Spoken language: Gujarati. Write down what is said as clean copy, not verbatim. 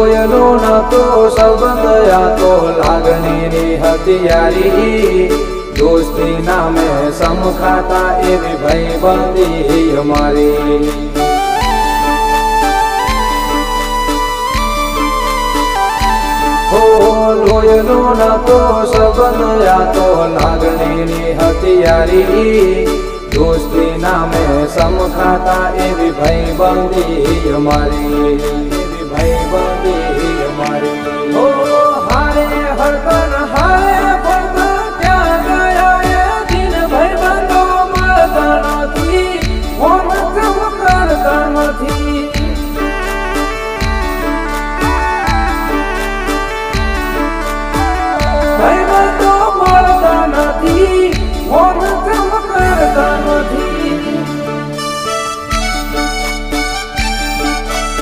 લોયનો નતો સંબંધ આ તો લાગણીની હથિયારી દોસ્તી નામે સમખાતા એવી ભાઈબંધી અમારી લોયનો નતો સંબંધ આ તો લાગણીની હથિયારી દોસ્તી નામે સમખાતા એવી ભાઈબંધી અમારી એવી ભાઈબંધી